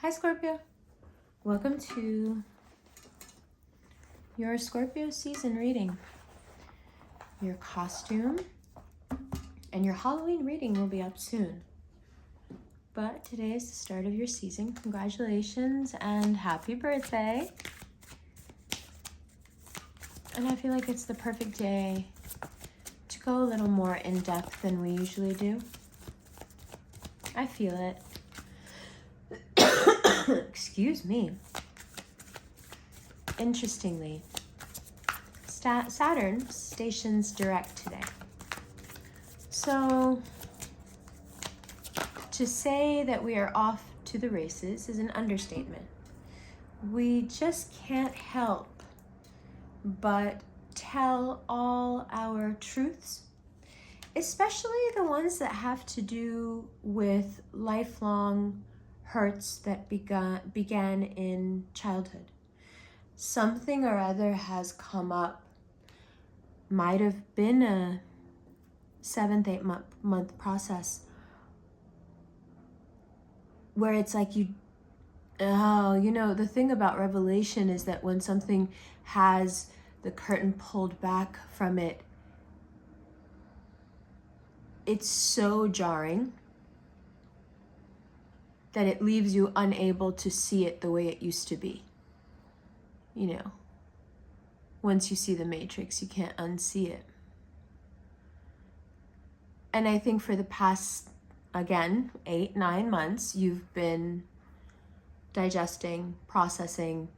Hi Scorpio, welcome to your Scorpio season reading. Your costume and your Halloween reading will be up soon. But today is the start of your season. Congratulations and happy birthday. And I feel like it's the perfect day to go a little more in depth than we usually do. I feel it. Excuse me. Interestingly, Saturn stations direct today. So to say that we are off to the races is an understatement. We just can't help but tell all our truths, especially the ones that have to do with lifelong hurts that began in childhood. Something or other has come up. Might have been a 7th, 8-month process where it's like the thing about revelation is that when something has the curtain pulled back from it, it's so jarring that it leaves you unable to see it the way it used to be. Once you see the matrix, you can't unsee it. And I think for the past, 8-9 months, you've been digesting, processing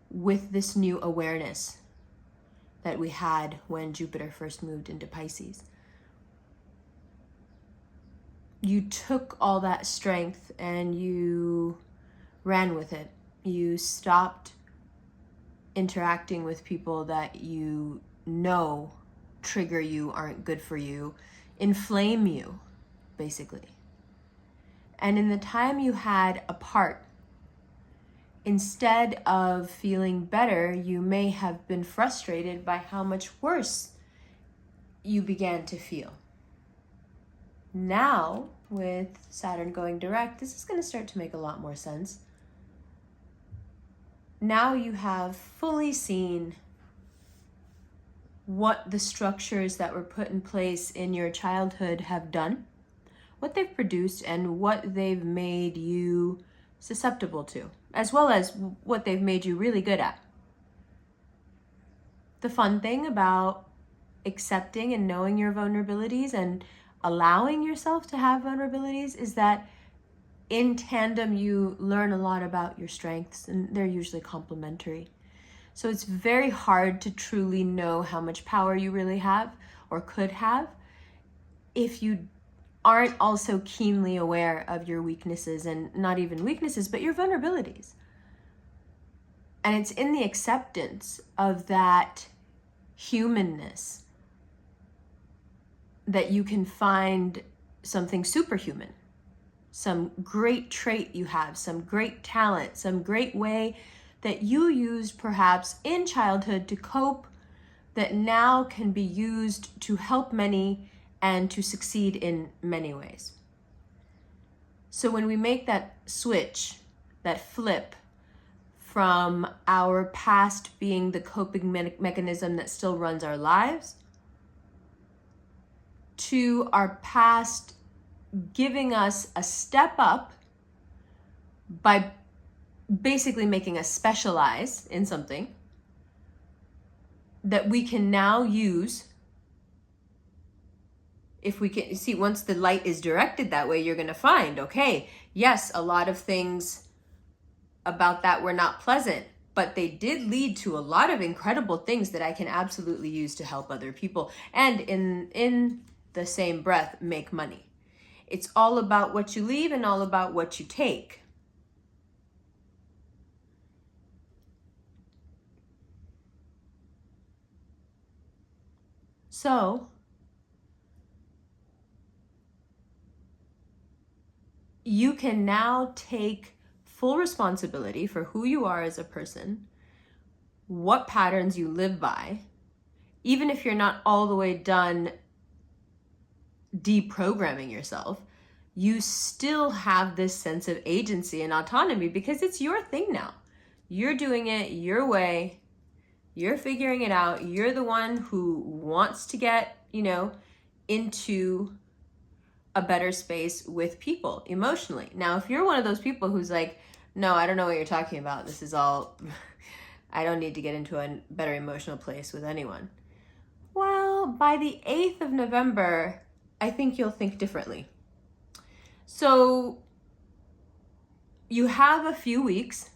with this new awareness that we had when Jupiter first moved into Pisces. You took all that strength and you ran with it. You stopped interacting with people that you know trigger you, aren't good for you, inflame you, basically. And in the time you had apart, instead of feeling better, you may have been frustrated by how much worse you began to feel. Now, with Saturn going direct, this is going to start to make a lot more sense. Now you have fully seen what the structures that were put in place in your childhood have done, what they've produced, and what they've made you susceptible to, as well as what they've made you really good at. The fun thing about accepting and knowing your vulnerabilities and allowing yourself to have vulnerabilities is that in tandem, you learn a lot about your strengths, and they're usually complementary. So it's very hard to truly know how much power you really have or could have if you aren't also keenly aware of your weaknesses, and not even weaknesses, but your vulnerabilities. And it's in the acceptance of that humanness that you can find something superhuman. Some great trait you have, some great talent, some great way that you used perhaps in childhood to cope that now can be used to help many and to succeed in many ways. So when we make that switch, that flip from our past being the coping mechanism that still runs our lives to our past giving us a step up by basically making us specialize in something that we can now use. If we can see, once the light is directed that way, you're going to find, okay, yes, a lot of things about that were not pleasant, but they did lead to a lot of incredible things that I can absolutely use to help other people, and in the same breath, make money. It's all about what you leave and all about what you take. So, you can now take full responsibility for who you are as a person, what patterns you live by, even if you're not all the way done deprogramming yourself. you still have this sense of agency and autonomy because it's your thing now. You're doing it your way. You're figuring it out. You're the one who wants to get, into a better space with people emotionally. Now, if you're one of those people who's like, no, I don't know what you're talking about. This is all, I don't need to get into a better emotional place with anyone. Well, by the 8th of November, I think you'll think differently. So you have a few weeks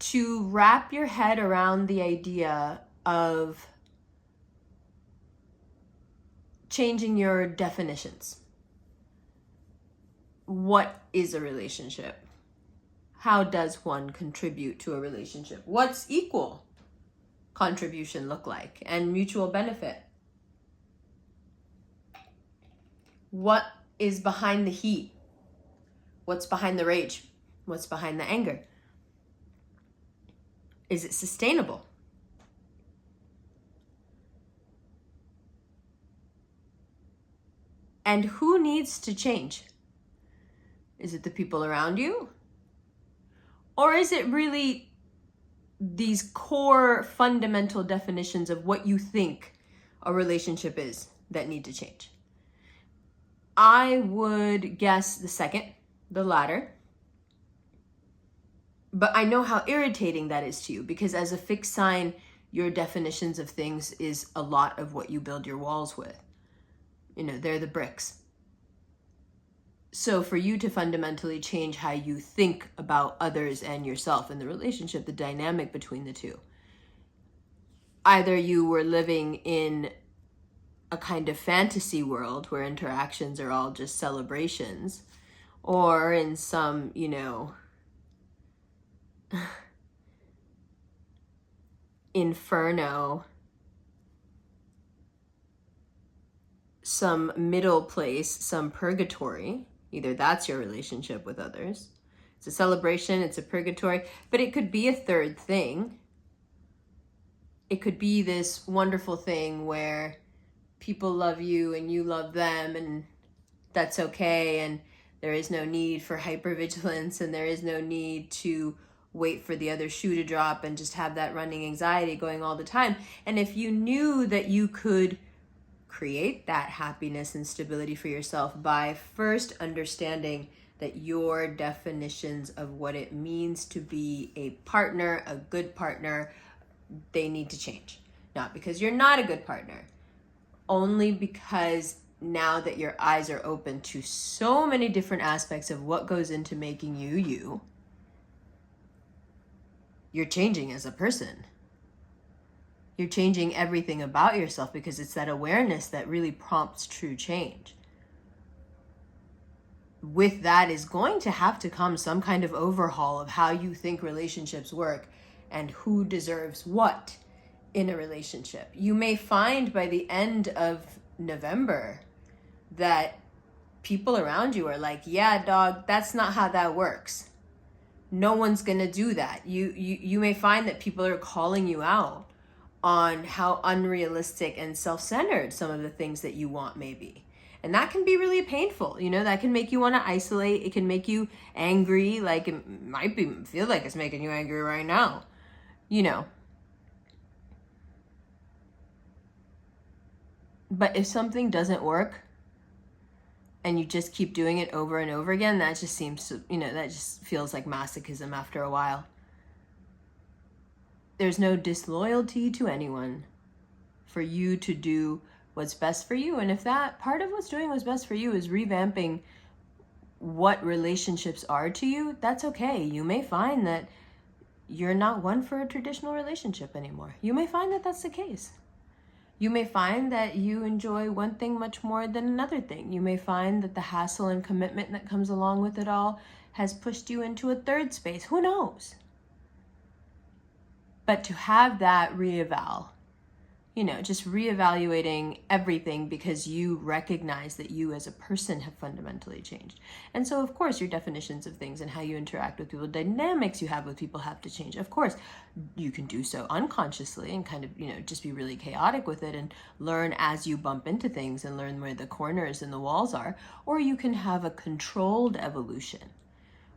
to wrap your head around the idea of changing your definitions. What is a relationship? How does one contribute to a relationship? What's equal contribution look like and mutual benefit? What is behind the heat? What's behind the rage? What's behind the anger? Is it sustainable? And who needs to change? Is it the people around you? Or is it really these core fundamental definitions of what you think a relationship is that need to change? I would guess the second, the latter. But I know how irritating that is to you because as a fixed sign, your definitions of things is a lot of what you build your walls with. They're the bricks. So for you to fundamentally change how you think about others and yourself and the relationship, the dynamic between the two, either you were living in a kind of fantasy world where interactions are all just celebrations, or in some, inferno, some middle place, some purgatory. Either that's your relationship with others. It's a celebration, it's a purgatory, but it could be a third thing. It could be this wonderful thing where people love you and you love them, and that's okay, and there is no need for hypervigilance, and there is no need to wait for the other shoe to drop and just have that running anxiety going all the time. And if you knew that you could create that happiness and stability for yourself by first understanding that your definitions of what it means to be a partner, a good partner, they need to change. Not because you're not a good partner, only because now that your eyes are open to so many different aspects of what goes into making you you, you're changing as a person. You're changing everything about yourself because it's that awareness that really prompts true change. With that is going to have to come some kind of overhaul of how you think relationships work and who deserves what in a relationship. You may find by the end of November that people around you are like, yeah, dog, that's not how that works. No one's gonna do that. You may find that people are calling you out on how unrealistic and self-centered some of the things that you want may be. And that can be really painful. That can make you want to isolate. It can make you angry. Like it might feel like it's making you angry right now. But if something doesn't work and you just keep doing it over and over again, that just seems to, that just feels like masochism after a while. There's no disloyalty to anyone for you to do what's best for you. And if that part of what's doing what's best for you is revamping what relationships are to you, that's okay. You may find that you're not one for a traditional relationship anymore. You may find that that's the case. You may find that you enjoy one thing much more than another thing. You may find that the hassle and commitment that comes along with it all has pushed you into a third space. Who knows? But to have that reeval, just reevaluating everything because you recognize that you as a person have fundamentally changed. And so, of course, your definitions of things and how you interact with people, dynamics you have with people have to change. Of course, you can do so unconsciously and kind of, just be really chaotic with it and learn as you bump into things and learn where the corners and the walls are. Or you can have a controlled evolution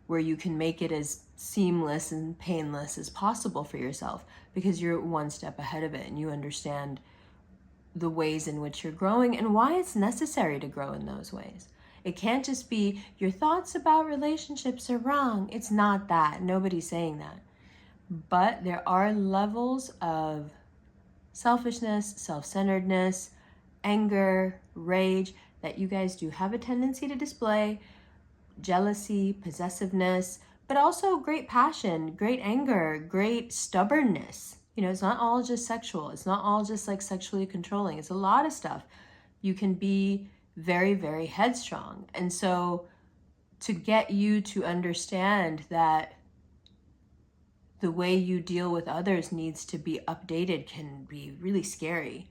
where you can make it as seamless and painless as possible for yourself because you're one step ahead of it and you understand the ways in which you're growing and why it's necessary to grow in those ways. It can't just be your thoughts about relationships are wrong. It's not that. Nobody's saying that. But there are levels of selfishness, self-centeredness, anger, rage that you guys do have a tendency to display, jealousy, possessiveness, but also great passion, great anger, great stubbornness. It's not all just sexual. It's not all just like sexually controlling. It's a lot of stuff. You can be very, very headstrong. And so to get you to understand that the way you deal with others needs to be updated can be really scary.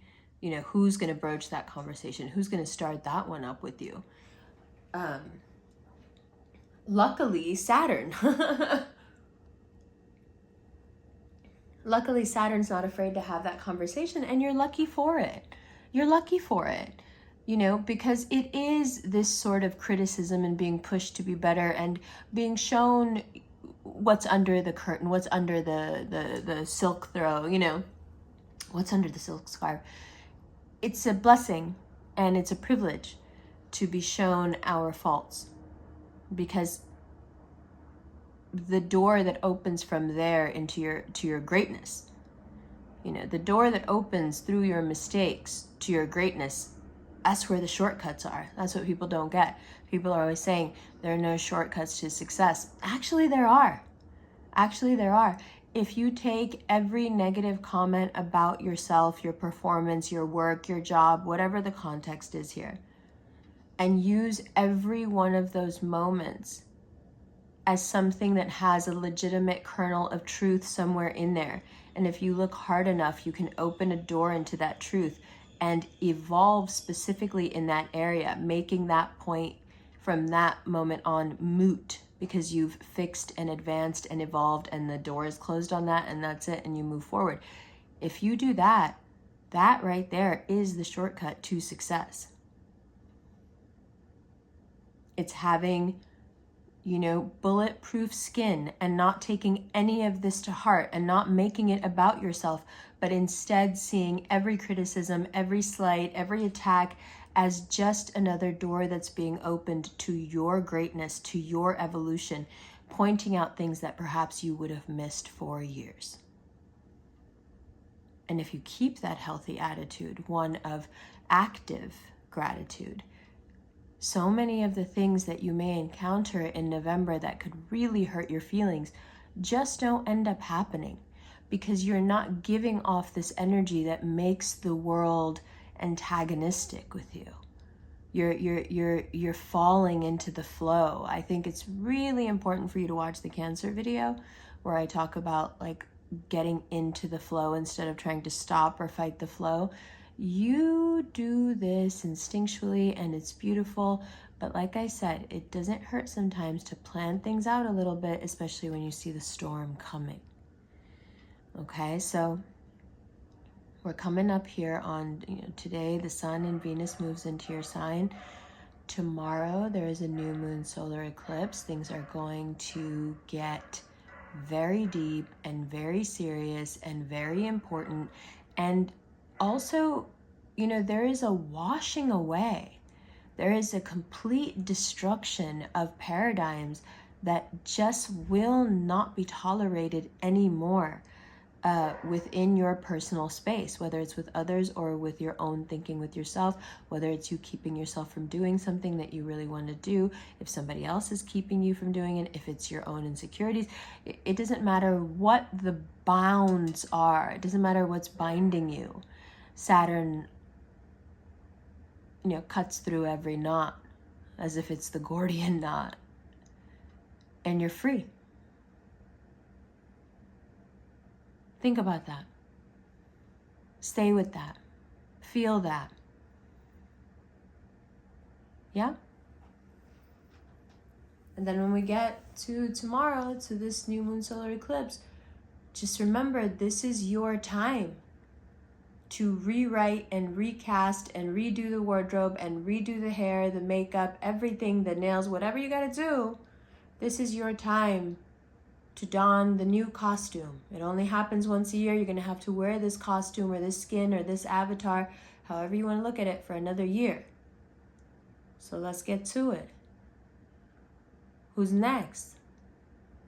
Who's going to broach that conversation? Who's going to start that one up with you? Luckily, Saturn. Luckily, Saturn's not afraid to have that conversation, and you're lucky for it. You're lucky for it, because it is this sort of criticism and being pushed to be better and being shown what's under the curtain, what's under the silk throw, what's under the silk scarf. It's a blessing and it's a privilege to be shown our faults, because the door that opens from there into your greatness, the door that opens through your mistakes to your greatness, that's where the shortcuts are. That's what people don't get. People are always saying there are no shortcuts to success. Actually, there are. If you take every negative comment about yourself, your performance, your work, your job, whatever the context is here, and use every one of those moments as something that has a legitimate kernel of truth somewhere in there. And if you look hard enough, you can open a door into that truth and evolve specifically in that area, making that point from that moment on moot, because you've fixed and advanced and evolved and the door is closed on that and that's it, and you move forward. If you do that, that right there is the shortcut to success. It's having bulletproof skin and not taking any of this to heart and not making it about yourself, but instead seeing every criticism, every slight, every attack as just another door that's being opened to your greatness, to your evolution, pointing out things that perhaps you would have missed for years. And if you keep that healthy attitude, one of active gratitude, so many of the things that you may encounter in November that could really hurt your feelings just don't end up happening, because you're not giving off this energy that makes the world antagonistic with you. You're falling into the flow. I think it's really important for you to watch the Cancer video where I talk about getting into the flow instead of trying to stop or fight the flow. You do this instinctually and it's beautiful, but like I said, it doesn't hurt sometimes to plan things out a little bit, especially when you see the storm coming. Okay, so we're coming up here on, today the Sun and Venus moves into your sign. Tomorrow there is a new moon solar eclipse. Things are going to get very deep and very serious and very important. And also, there is a washing away. There is a complete destruction of paradigms that just will not be tolerated anymore within your personal space, whether it's with others or with your own thinking with yourself, whether it's you keeping yourself from doing something that you really want to do, if somebody else is keeping you from doing it, if it's your own insecurities. It doesn't matter what the bounds are. It doesn't matter what's binding you. Saturn, cuts through every knot as if it's the Gordian knot, and you're free. Think about that. Stay with that. Feel that. Yeah? And then when we get to tomorrow, to this new moon solar eclipse, just remember, this is your time to rewrite and recast and redo the wardrobe and redo the hair, the makeup, everything, the nails, whatever you gotta do. This is your time to don the new costume. It only happens once a year. You're gonna have to wear this costume or this skin or this avatar, however you wanna look at it, for another year. So let's get to it. Who's next?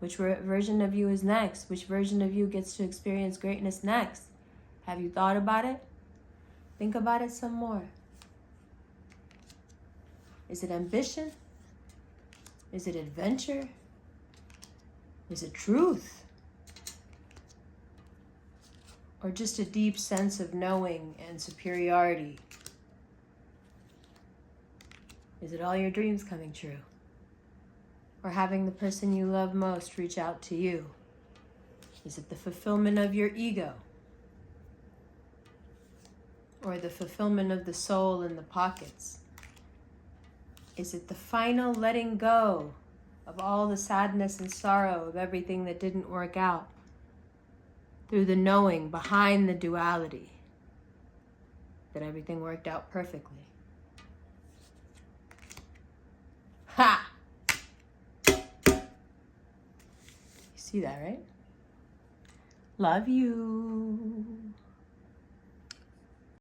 Which version of you is next? Which version of you gets to experience greatness next? Have you thought about it? Think about it some more. Is it ambition? Is it adventure? Is it truth? Or just a deep sense of knowing and superiority? Is it all your dreams coming true? Or having the person you love most reach out to you? Is it the fulfillment of your ego? Or the fulfillment of the soul in the pockets? Is it the final letting go of all the sadness and sorrow of everything that didn't work out, through the knowing behind the duality that everything worked out perfectly? Ha! You see that, right? Love you.